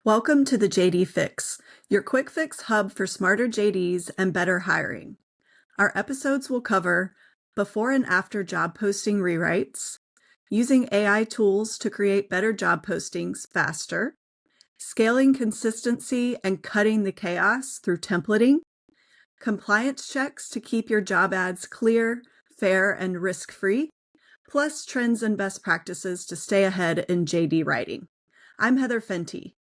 Welcome to the JD Fix, your quick fix hub for smarter JDs and better hiring. Our episodes will cover before and after job posting rewrites, using AI tools to create better job postings faster, scaling consistency and cutting the chaos through templating, compliance checks to keep your job ads clear, fair, and risk-free, plus trends and best practices to stay ahead in JD writing. I'm Heather Fenty.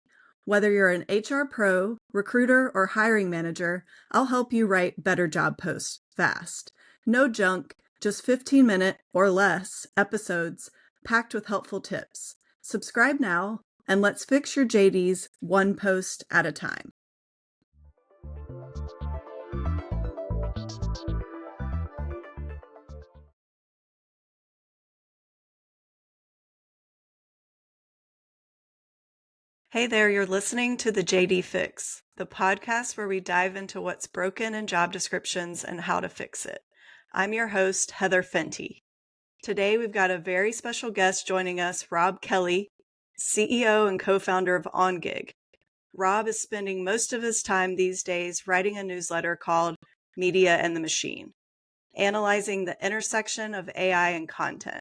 Whether you're an HR pro, recruiter, or hiring manager, I'll help you write better job posts fast. No junk, just 15-minute or less episodes packed with helpful tips. Subscribe now, and let's fix your JDs one post at a time. Hey there, you're listening to the JD Fix, the podcast where we dive into what's broken in job descriptions and how to fix it. I'm your host, Heather Fenty. Today, we've got a very special guest joining us, Rob Kelly, CEO and co-founder of Ongig. Rob is spending most of his time these days writing a newsletter called Media and the Machine, analyzing the intersection of AI and content.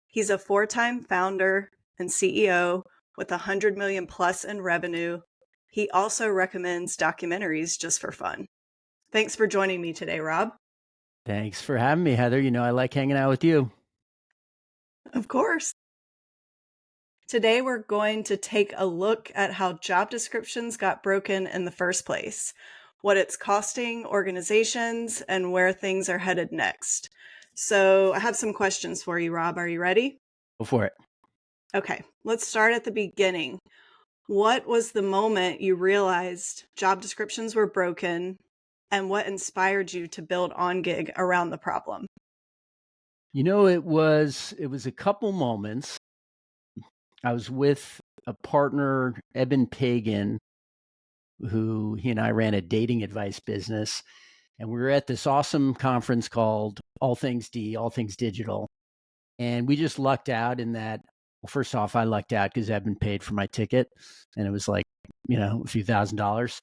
He's a 4-time founder and CEO with 100 million plus in revenue. He also recommends documentaries just for fun. Thanks for joining me today, Rob. Thanks for having me, Heather. You know, I like hanging out with you. Of course. Today, we're going to take a look at how job descriptions got broken in the first place, what it's costing organizations, and where things are headed next. So I have some questions for you, Rob. Are you ready? Go for it. Okay, let's start at the beginning. What was the moment you realized job descriptions were broken, and what inspired you to build Ongig around the problem? You know, it was a couple moments. I was with a partner, Eben Pagan, who he and I ran a dating advice business. And we were at this awesome conference called All Things D, All Things Digital. And we just lucked out in that. Well, first off, I lucked out because Eben paid for my ticket. And it was like, a few $1,000s.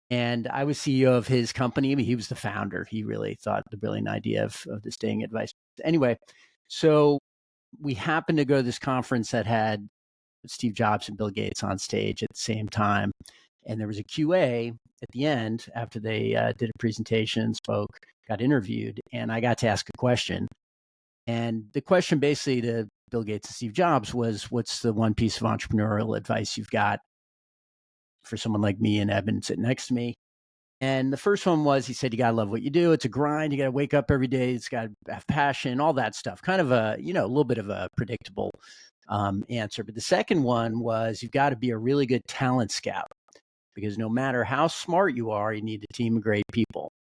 And I was CEO of his company. I mean, he was the founder. He really thought the brilliant idea of this dating advice. Anyway, so we happened to go to this conference that had Steve Jobs and Bill Gates on stage at the same time. And there was a QA at the end after they did a presentation, spoke, got interviewed, and I got to ask a question. And the question basically to Bill Gates and Steve Jobs was, what's the one piece of entrepreneurial advice you've got for someone like me and Eben sitting next to me? And the first one was, he said, you got to love what you do. It's a grind. You got to wake up every day. It's got to have passion, all that stuff. Kind of a little bit of a predictable answer. But the second one was, you've got to be a really good talent scout, because no matter how smart you are, you need a team of great people.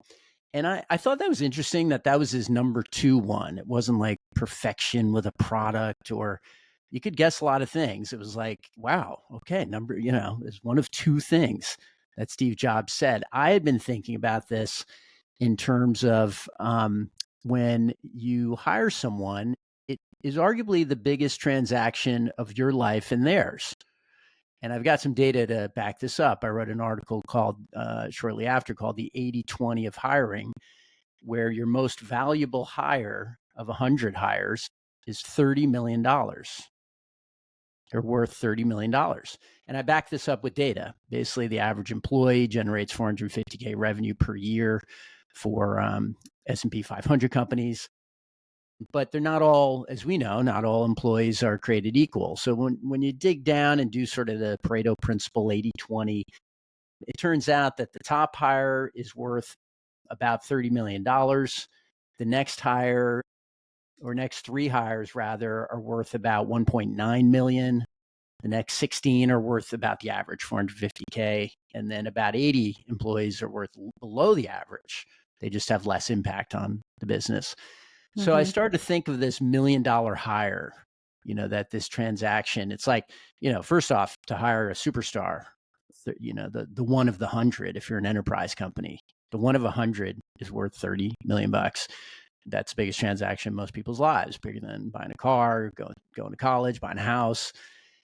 And I thought that was interesting that was his number 2 one. It wasn't like perfection with a product, or you could guess a lot of things. It was like, wow, okay, there's one of 2 things that Steve Jobs said. I had been thinking about this in terms of when you hire someone, it is arguably the biggest transaction of your life and theirs. And I've got some data to back this up. I wrote an article called shortly after called The 80-20 of Hiring, where your most valuable hire of 100 hires is $30 million. They're worth $30 million. And I back this up with data. Basically, the average employee generates $450K revenue per year for S&P 500 companies. But they're not all, as we know, not all employees are created equal. So when you dig down and do sort of the Pareto principle, 80-20, it turns out that the top hire is worth about $30 million. The next hire, or next 3 hires rather, are worth about 1.9 million. The next 16 are worth about the average, 450K. And then about 80 employees are worth below the average. They just have less impact on the business. So I started to think of this $1 million hire, that this transaction, it's like, first off, to hire a superstar, the one of the 100, if you're an enterprise company, the one of 100 is worth $30 million. That's the biggest transaction in most people's lives, bigger than buying a car, going to college, buying a house.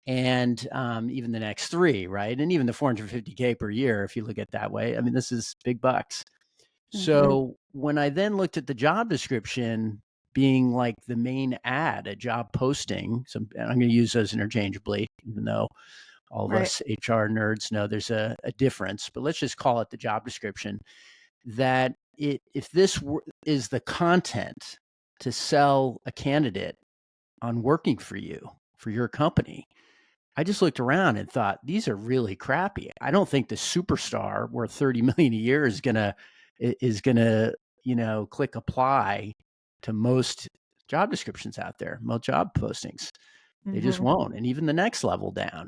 and even the next three, right? And even the 450K per year, if you look at it that way. I mean, this is big bucks. Mhm. So when I then looked at the job description being like the main ad, a job posting, and I'm going to use those interchangeably, even though all of Right. us HR nerds know there's a difference, but let's just call it the job description. That if this is the content to sell a candidate on working for you, for your company, I just looked around and thought these are really crappy. I don't think the superstar worth 30 million a year is gonna click apply to most job descriptions out there, most job postings. They just Mhm. won't. And even the next level down,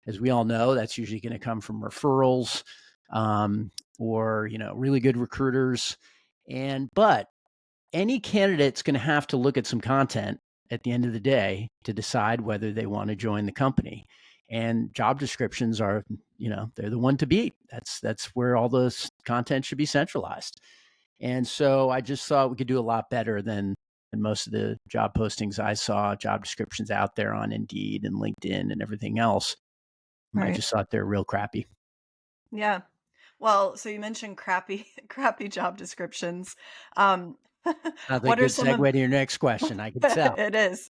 as we all know, that's usually going to come from referrals, or really good recruiters. But any candidate's going to have to look at some content at the end of the day to decide whether they want to join the company. And job descriptions are, they're the one to beat. That's where all this content should be centralized. And so I just thought we could do a lot better than most of the job postings I saw, job descriptions out there on Indeed and LinkedIn and everything else. I Right. just thought they're real crappy. Yeah. Well, so you mentioned crappy crappy job descriptions. Um, Sounds like a what are good some of segue to your next question. I can tell. it is.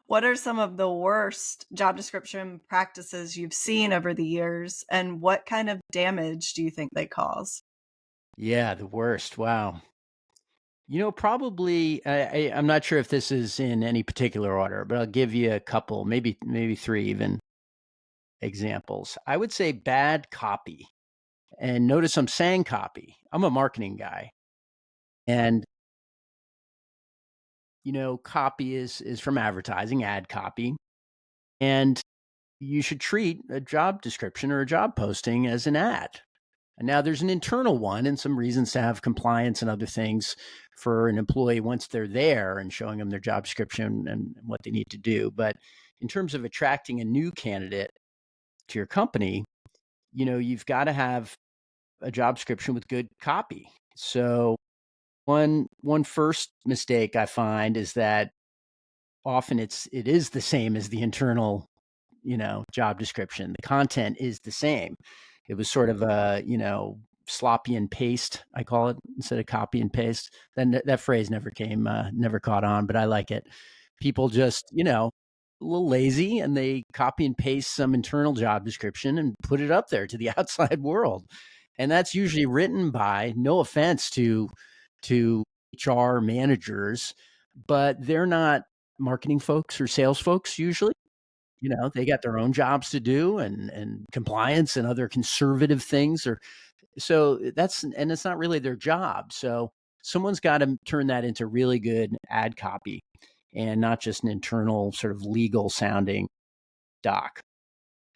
What are some of the worst job description practices you've seen over the years, and what kind of damage do you think they cause? Yeah, the worst. Wow. Probably I'm not sure if this is in any particular order, but I'll give you a couple, maybe three even examples. I would say bad copy. And notice I'm saying copy. I'm a marketing guy. And copy is from advertising, ad copy. And you should treat a job description or a job posting as an ad. And now there's an internal one and some reasons to have compliance and other things for an employee once they're there and showing them their job description and what they need to do. But in terms of attracting a new candidate to your company, you've got to have a job description with good copy. So one first mistake I find is that often it is the same as the internal job description. The content is the same. It was sort of a sloppy and paste, I call it, instead of copy and paste. Then that phrase never caught on, but I like it. People just a little lazy, and they copy and paste some internal job description and put it up there to the outside world. And that's usually written by, no offense to HR managers, but they're not marketing folks or sales folks usually. They got their own jobs to do, and compliance and other conservative things, or so and it's not really their job. So someone's got to turn that into really good ad copy and not just an internal sort of legal sounding doc.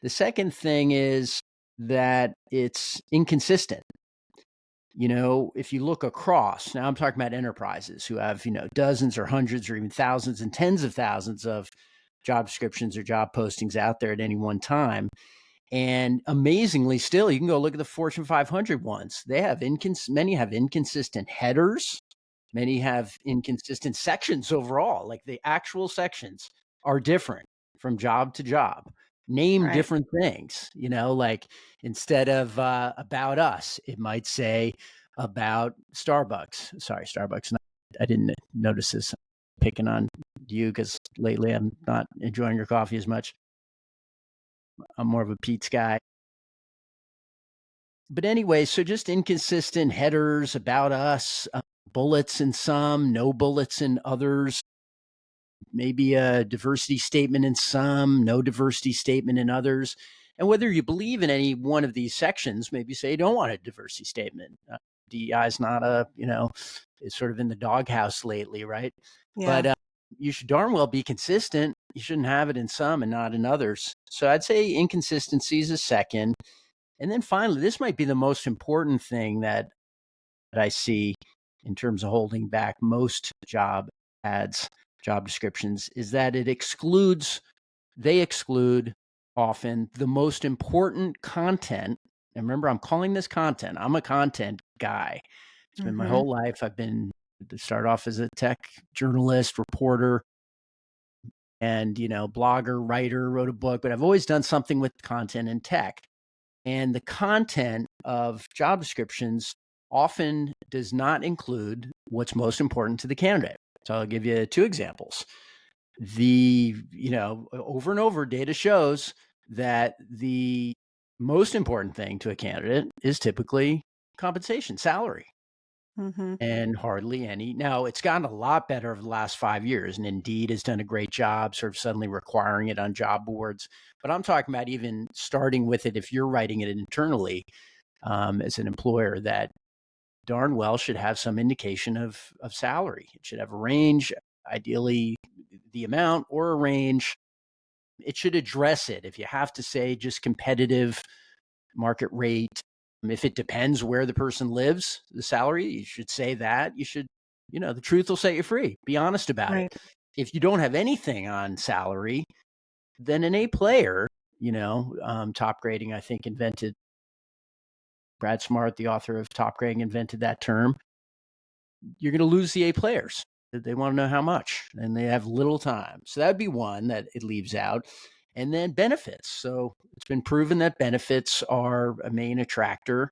The second thing is that it's inconsistent. If you look across, now I'm talking about enterprises who have, dozens or hundreds or even thousands and tens of thousands of job descriptions or job postings out there at any one time. And amazingly, still, you can go look at the Fortune 500 ones. They have many have inconsistent headers. Many have inconsistent sections overall. Like the actual sections are different from job to job. Name Right. different things. Like instead of about us, it might say about Starbucks. Sorry, Starbucks. I didn't notice this. I'm picking on you because lately I'm not enjoying your coffee as much. I'm more of a Pete's guy. But anyway, so just inconsistent headers about us, bullets in some, no bullets in others, maybe a diversity statement in some, no diversity statement in others. And whether you believe in any one of these sections, maybe say you don't want a diversity statement. DEI is not it's sort of in the doghouse lately, right? But Yeah. you should darn well be consistent. You shouldn't have it in some and not in others. So I'd say inconsistency is a second. And then finally, this might be the most important thing that I see in terms of holding back most job ads, job descriptions, is that they exclude often the most important content. And remember, I'm calling this content. I'm a content guy. It's been my Mhm. whole life. I've been to start off as a tech journalist, reporter, and, blogger, writer, wrote a book, but I've always done something with content and tech. And the content of job descriptions often does not include what's most important to the candidate. So I'll give you two examples. Over and over, data shows that the most important thing to a candidate is typically compensation, salary, Mm-hmm. and hardly any. Now, it's gotten a lot better over the last 5 years, and Indeed has done a great job sort of suddenly requiring it on job boards. But I'm talking about even starting with it if you're writing it internally as an employer, that darn well should have some indication of salary. It should have a range, ideally the amount or a range. It should address it. If you have to say just competitive market rate, if it depends where the person lives, the salary, you should say that. You should, the truth will set you free. Be honest about it. Right. If you don't have anything on salary, then an A player, top grading, I think, invented, Brad Smart, the author of Top Grading, invented that term. You're going to lose the A players. They want to know how much, and they have little time. So that'd be one that it leaves out. And then benefits. So it's been proven that benefits are a main attractor,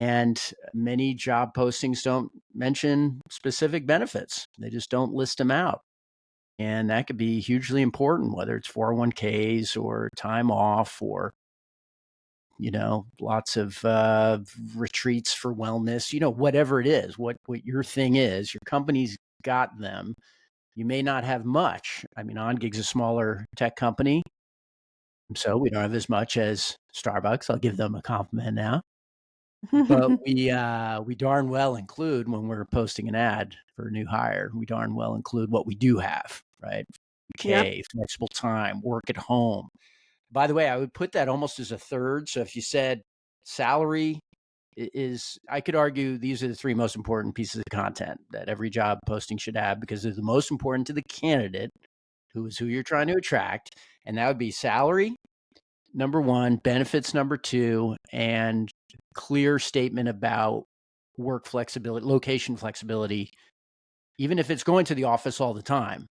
and many job postings don't mention specific benefits. They just don't list them out. And that could be hugely important, whether it's 401ks or time off or, lots of retreats for wellness, whatever it is, what your thing is, your company's got them. You may not have much. I mean, Ongig's a smaller tech company, so we don't have as much as Starbucks. I'll give them a compliment now. But we darn well include, when we're posting an ad for a new hire, we darn well include what we do have, right? Yep. Okay, flexible time, work at home. By the way, I would put that almost as a third. So if you said salary is, I could argue these are the three most important pieces of content that every job posting should have, because they're the most important to the candidate, who is who you're trying to attract. And that would be salary, number one, benefits, number two, and clear statement about work flexibility, location flexibility. Even if it's going to the office all the time,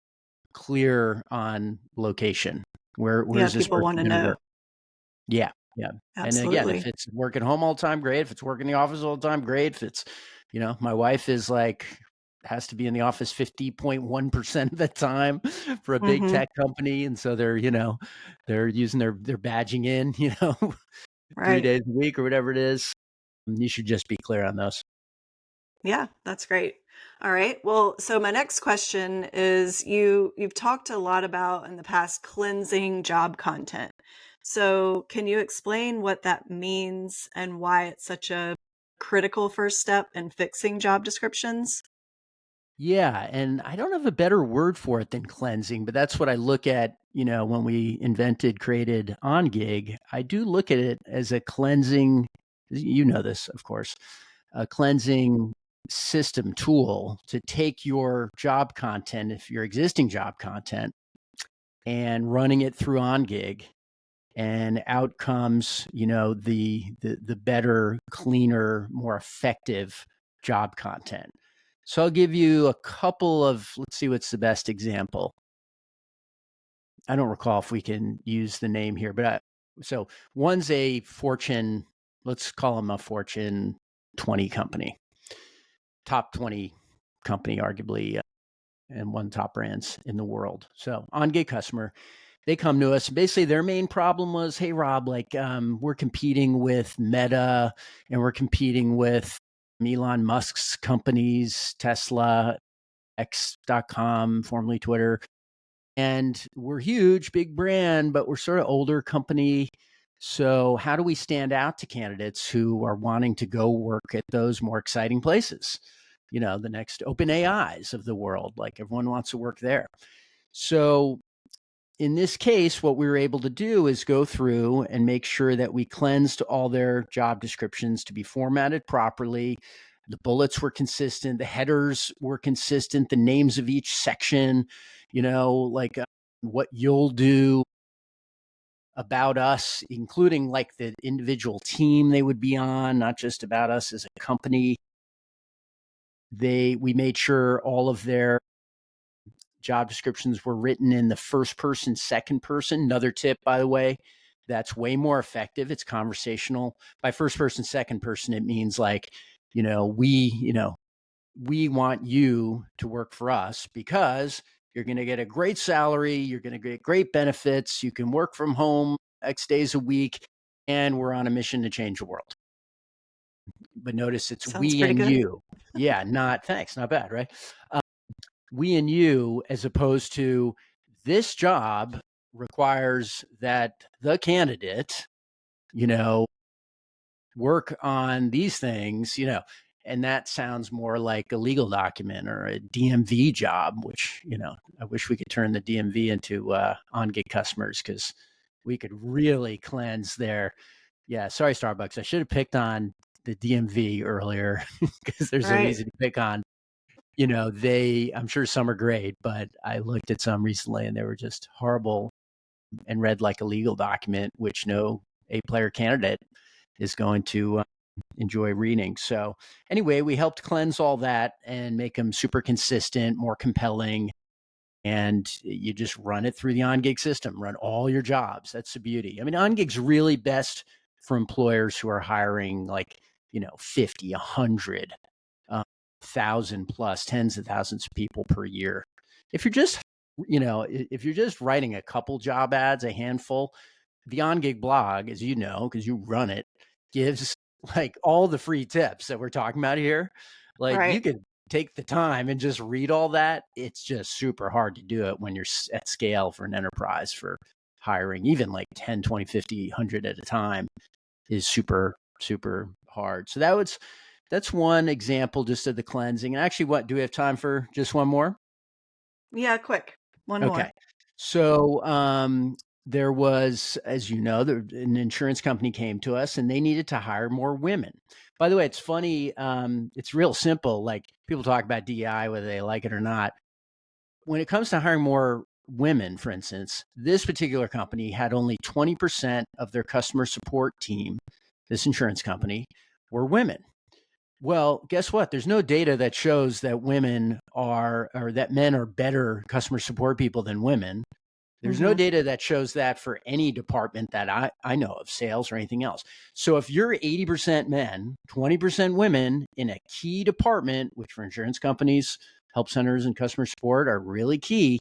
clear on location. Where Yeah, is this people want person to going to know. work? Yeah, yeah. And again, if Absolutely. it's work at home all the time, great. If it's work in the office all the time, great. If it's, my wife is like, has to be in the office 50.1% of the time for a big Mm-hmm. tech company. And so they're using their badging in, 3 Right. days a week or whatever it is. You should just be clear on those. Yeah, that's great. All right. Well, so my next question is you've talked a lot about in the past cleansing job content. So, can you explain what that means and why it's such a critical first step in fixing job descriptions? Yeah, and I don't have a better word for it than cleansing, but that's what I look at, when we created Ongig. I do look at it as a cleansing, you know this, of course, a cleansing system tool to take your job content, if your existing job content, and running it through Ongig, and out comes, the better, cleaner, more effective job content. So I'll give you a couple of, let's see what's the best example. I don't recall if we can use the name here, but so one's a Fortune, let's call them a Fortune 20 company, top 20 company, arguably, and one top brands in the world. So on-gig customer, they come to us. Basically, their main problem was, hey, Rob, like we're competing with Meta, and we're competing with Elon Musk's companies, Tesla, X.com, formerly Twitter. And we're huge, big brand, but we're sort of older company. So how do we stand out to candidates who are wanting to go work at those more exciting places? The next open AIs of the world, like everyone wants to work there. So in this case, what we were able to do is go through and make sure that we cleansed all their job descriptions to be formatted properly. The bullets were consistent, the headers were consistent, the names of each section, like what you'll do, about us, including like the individual team they would be on, not just about us as a company. We made sure all of their job descriptions were written in the first person, second person. Another tip, by the way, that's way more effective. It's conversational. By first person, second person, it means like, we want you to work for us because you're going to get a great salary, you're going to get great benefits, you can work from home X days a week, and we're on a mission to change the world. But notice it's Sounds we pretty and good. you. Yeah, thanks, not bad, right? We and you, as opposed to this job requires that the candidate, you know, work on these things, and that sounds more like a legal document or a DMV job, which, I wish we could turn the DMV into Ongig customers because we could really cleanse their, yeah, sorry, Starbucks. I should have picked on the DMV earlier because they're so Right. easy to pick on. I'm sure some are great, but I looked at some recently and they were just horrible and read like a legal document, which no A-player candidate is going to enjoy reading. So anyway, we helped cleanse all that and make them super consistent, more compelling. And you just run it through the OnGig system, run all your jobs. That's the beauty. I mean, OnGig's really best for employers who are hiring like, 50, 100, 1,000 plus, tens of thousands of people per year. If you're just, if you're just writing a couple job ads, a handful, the OnGig blog, as you know, because you run it, gives like all the free tips that we're talking about here. Like you Right. could take the time and just read all that. It's just super hard to do it when you're at scale for an enterprise for hiring, even like 10, 20, 50, 100 at a time is super, super hard. So that's one example just of the cleansing. And actually, do we have time for just one more? Yeah, quick. One Okay. more. So there was, as you know, an insurance company came to us and they needed to hire more women. By the way, it's funny. It's real simple. Like people talk about DEI, whether they like it or not. When it comes to hiring more women, for instance, this particular company had only 20% of their customer support team, this insurance company, were women. Well, guess what? There's no data that shows that women are or that men are better customer support people than women. There's no Hmm. data that shows that for any department that I know of, sales or anything else. So if you're 80% men, 20% women in a key department, which for insurance companies, help centers, and customer support are really key,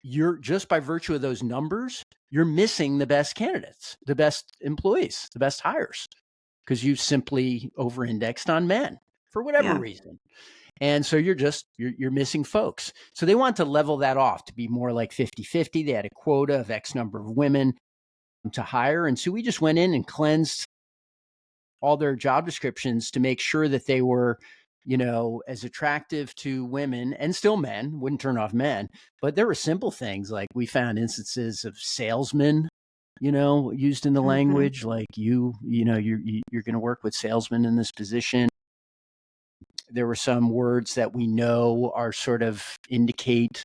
you're just by virtue of those numbers, you're missing the best candidates, the best employees, the best hires because you simply over indexed on men for whatever Yeah. reason. And so you're missing folks. So they want to level that off to be more like 50-50. They had a quota of X number of women to hire. And so we just went in and cleansed all their job descriptions to make sure that they were, as attractive to women and still men, wouldn't turn off men. But there were simple things like we found instances of salesmen, used in the Hmm. language, like you're going to work with salesmen in this position. There were some words that we know are sort of indicate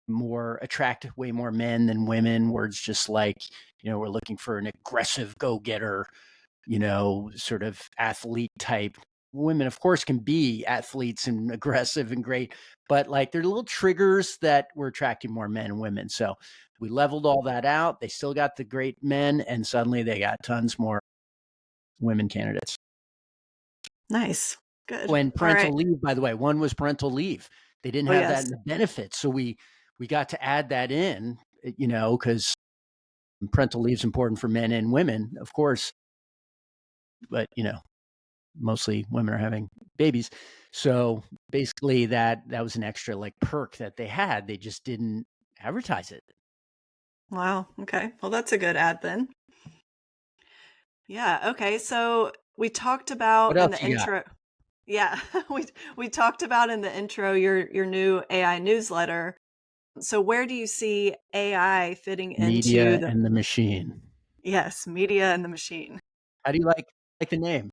more attract way more men than women. Words just like, we're looking for an aggressive go-getter, sort of athlete type. Women, of course, can be athletes and aggressive and great, but like they're little triggers that were attracting more men and women. So we leveled all that out. They still got the great men, and suddenly they got tons more women candidates. Nice. Good. When All right. parental leave, by the way, one was parental leave. They didn't Oh, have that in yes. the benefits. So we got to add that in, because parental leave is important for men and women, of course, but mostly women are having babies. So basically that was an extra like perk that they had. They just didn't advertise it. Wow. Okay. Well, that's a good ad then. Yeah. Okay. So we talked What about in else the you got? intro. Yeah, we talked about in the intro your new AI newsletter. So where do you see AI fitting into Media the and the machine. yes, media and the machine? How do you like the name?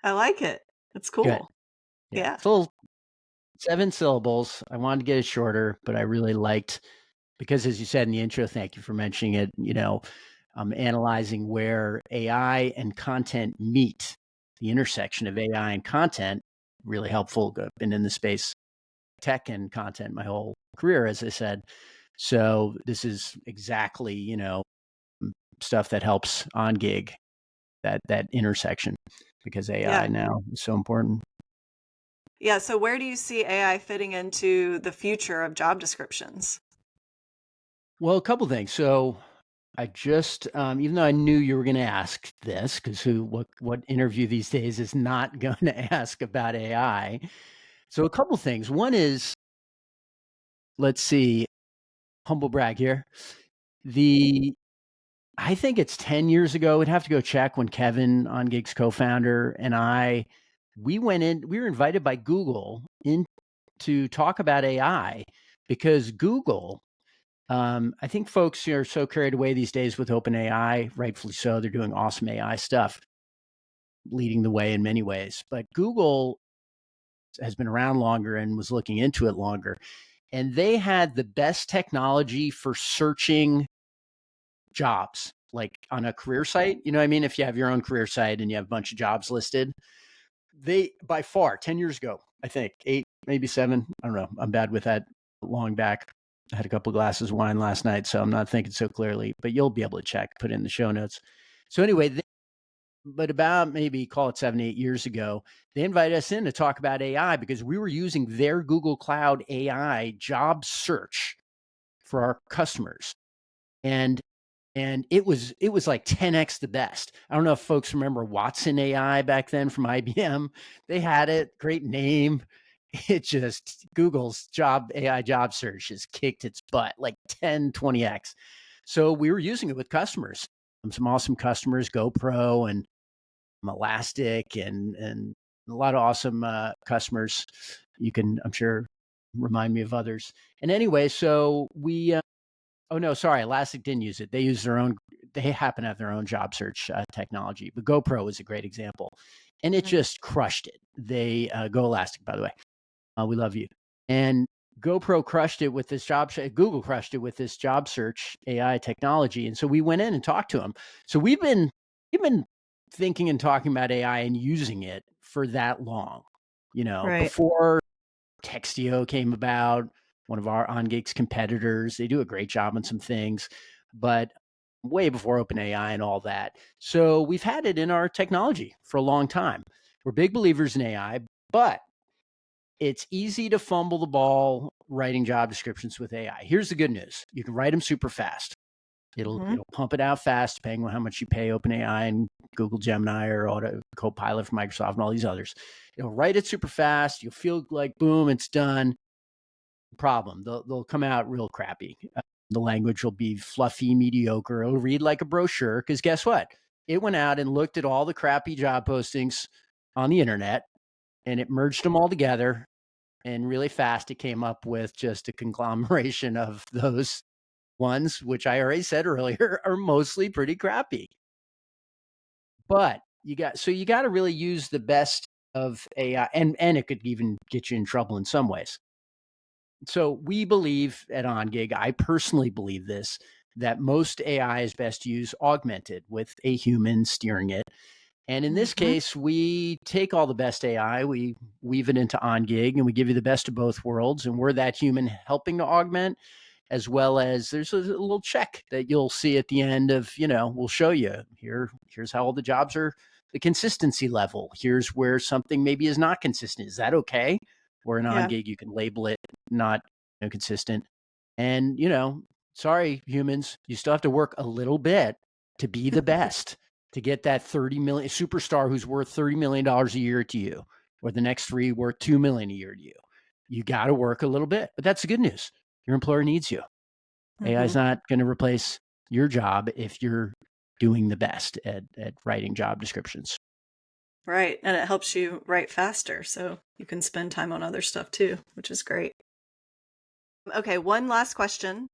I like it. It's Good. cool. Yeah. Yeah. It's a little 7 syllables. I wanted to get it shorter, but I really liked because as you said in the intro, thank you for mentioning it, analyzing where AI and content meet, the intersection of AI and content, really helpful. I've been in the space tech and content my whole career, as I said. So this is exactly, stuff that helps Ongig, that intersection, because AI Yeah. now is so important. Yeah. So where do you see AI fitting into the future of job descriptions? Well, a couple things. So I just, even though I knew you were going to ask this, because what interview these days is not going to ask about AI? So a couple things. One is, let's see, humble brag here. The I think it's 10 years ago. We'd have to go check, when Kevin, Ongig's co-founder, and we went in. We were invited by Google in to talk about AI, because Google. I think folks are so carried away these days with OpenAI, rightfully so. They're doing awesome AI stuff, leading the way in many ways. But Google has been around longer and was looking into it longer. And they had the best technology for searching jobs, like on a career site. You know what I mean? If you have your own career site and you have a bunch of jobs listed, they, by far, 10 years ago, I think, 8, maybe 7, I don't know. I'm bad with that, long back. I had a couple of glasses of wine last night, so I'm not thinking so clearly, but you'll be able to check, put it in the show notes. So anyway, but about, maybe call it 7, 8 years ago, they invited us in to talk about AI, because we were using their Google Cloud AI job search for our customers. And it was like 10x the best. I don't know if folks remember Watson AI back then from IBM. They had it, great name. It just, Google's AI job search has kicked its butt like 10, 20x. So we were using it with customers. Some awesome customers, GoPro and Elastic, and a lot of awesome customers. You can, I'm sure, remind me of others. And anyway, so we oh no, sorry, Elastic didn't use it. They use their own. They happen to have their own job search technology. But GoPro is a great example, and it Mhm. just crushed it. They Go Elastic, by the way. We love you. And GoPro crushed it with this Google crushed it with this job search AI technology. And so we went in and talked to them. So we've been thinking and talking about AI and using it for that long. Right. Before Textio came about, one of our OnGig's competitors. They do a great job on some things, but way before OpenAI and all that. So we've had it in our technology for a long time. We're big believers in AI, but it's easy to fumble the ball writing job descriptions with AI. Here's the good news. You can write them super fast. It'll Hmm. it'll pump it out fast, depending on how much you pay OpenAI and Google Gemini or Auto Copilot from Microsoft and all these others. It'll write it super fast. You'll feel like, boom, it's done. Problem. They'll come out real crappy. The language will be fluffy, mediocre. It'll read like a brochure, because guess what? It went out and looked at all the crappy job postings on the internet, and it merged them all together. And really fast, it came up with just a conglomeration of those ones, which I already said earlier are mostly pretty crappy. But you got to really use the best of AI, and it could even get you in trouble in some ways. So we believe at OnGig, I personally believe this, that most AI is best used augmented with a human steering it. And in this Hmm. case, we take all the best AI, we weave it into OnGig, and we give you the best of both worlds. And we're that human helping to augment, as well as there's a little check that you'll see at the end of, we'll show you here's how all the jobs are, the consistency level. Here's where something maybe is not consistent. Is that okay? Or in Yeah. OnGig, you can label it not consistent. And, sorry, humans, you still have to work a little bit to be the best, to get that 30 million superstar who's worth $30 million a year to you, or the next 3 worth 2 million a year to you. You got to work a little bit, but that's the good news. Your employer needs you. AI Hmm. is not going to replace your job if you're doing the best at writing job descriptions. Right. And it helps you write faster, so you can spend time on other stuff too, which is great. Okay, one last question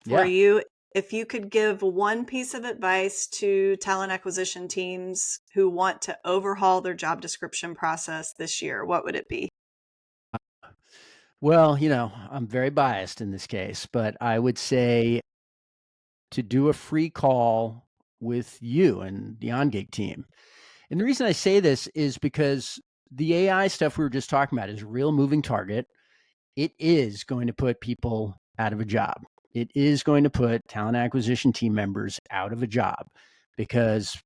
for Yeah. you. If you could give one piece of advice to talent acquisition teams who want to overhaul their job description process this year, what would it be? Well, I'm very biased in this case, but I would say to do a free call with you and the OnGig team. And the reason I say this is because the AI stuff we were just talking about is a real moving target. it is going to put people out of a job. It is going to put talent acquisition team members out of a job because,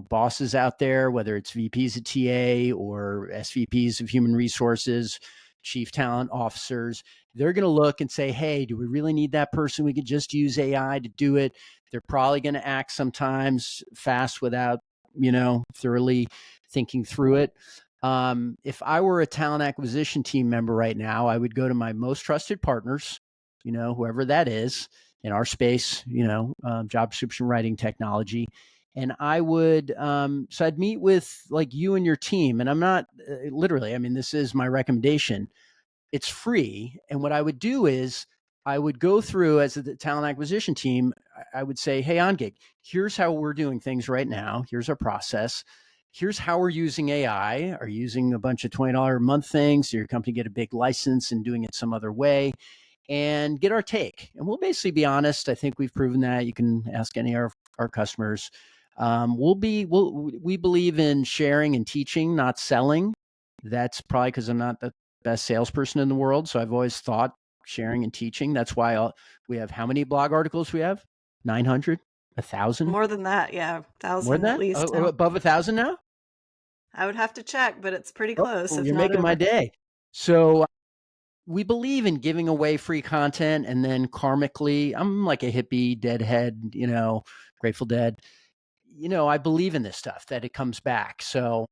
bosses out there, whether it's VPs of TA or SVPs of human resources, chief talent officers, they're going to look and say, hey, do we really need that person? We could just use AI to do it. They're probably going to act sometimes fast without, thoroughly thinking through it. If I were a talent acquisition team member right now, I would go to my most trusted partners, whoever that is in our space, job description writing technology. And I would, so I'd meet with like you and your team. And I'm not literally, I mean, this is my recommendation. It's free. And what I would do is I would go through as the talent acquisition team, I would say, hey, Ongig, here's how we're doing things right now. Here's our process. Here's how we're using AI. Are you using a bunch of $20 a month things? Did your company get a big license and doing it some other way? And get our take. And we'll basically be honest. I think we've proven that. You can ask any of our customers. We believe in sharing and teaching, not selling. That's probably because I'm not the best salesperson in the world. So I've always thought sharing and teaching. That's why we have how many blog articles we have? 900, 1,000? More than that, yeah, More than 1,000 at that? least Oh, now. above 1,000 now? I would have to check, but it's pretty close, Oh, if you're not making my over. day. So we believe in giving away free content and then karmically, I'm like a hippie, deadhead, Grateful Dead. I believe in this stuff that it comes back. So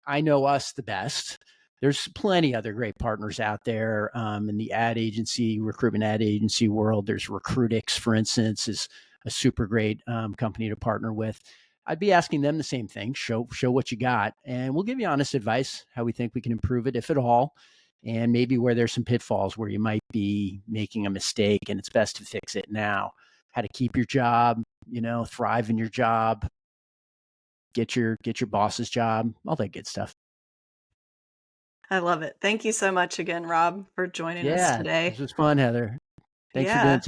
I know us the best. There's plenty other great partners out there in the recruitment ad agency world. There's Recruitix, for instance, is a super great company to partner with. I'd be asking them the same thing. Show what you got, and we'll give you honest advice how we think we can improve it, if at all, and maybe where there's some pitfalls where you might be making a mistake, and it's best to fix it now. How to keep your job, thrive in your job, get your boss's job, all that good stuff. I love it. Thank you so much again, Rob, for joining us Yeah, this today. was fun, Heather. Yeah,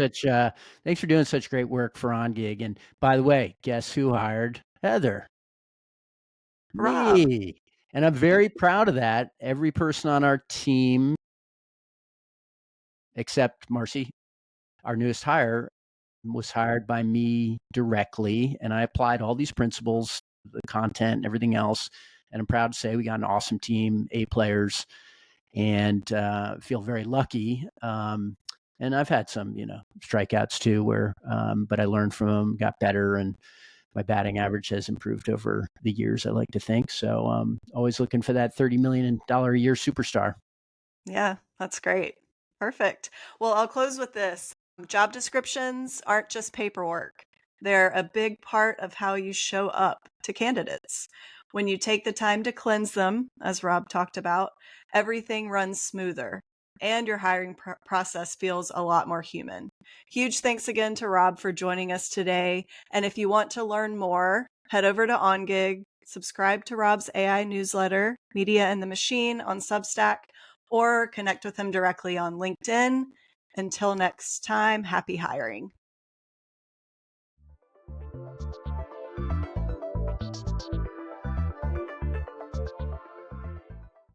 Thanks for doing such great work for Ongig. And by the way, guess who hired Heather? Rob. Me. And I'm very proud of that. Every person on our team, except Marcy, our newest hire, was hired by me directly. And I applied all these principles, the content, and everything else. And I'm proud to say we got an awesome team, 8 players, and feel very lucky. And I've had some, strikeouts too, but I learned from them, got better, and my batting average has improved over the years, I like to think. So always looking for that $30 million a year superstar. Yeah, that's great. Perfect. Well, I'll close with this. Job descriptions aren't just paperwork. They're a big part of how you show up to candidates. When you take the time to cleanse them, as Rob talked about, everything runs smoother and your hiring process feels a lot more human. Huge thanks again to Rob for joining us today. And if you want to learn more, head over to Ongig, subscribe to Rob's AI newsletter, Media and the Machine on Substack, or connect with him directly on LinkedIn. Until next time, happy hiring.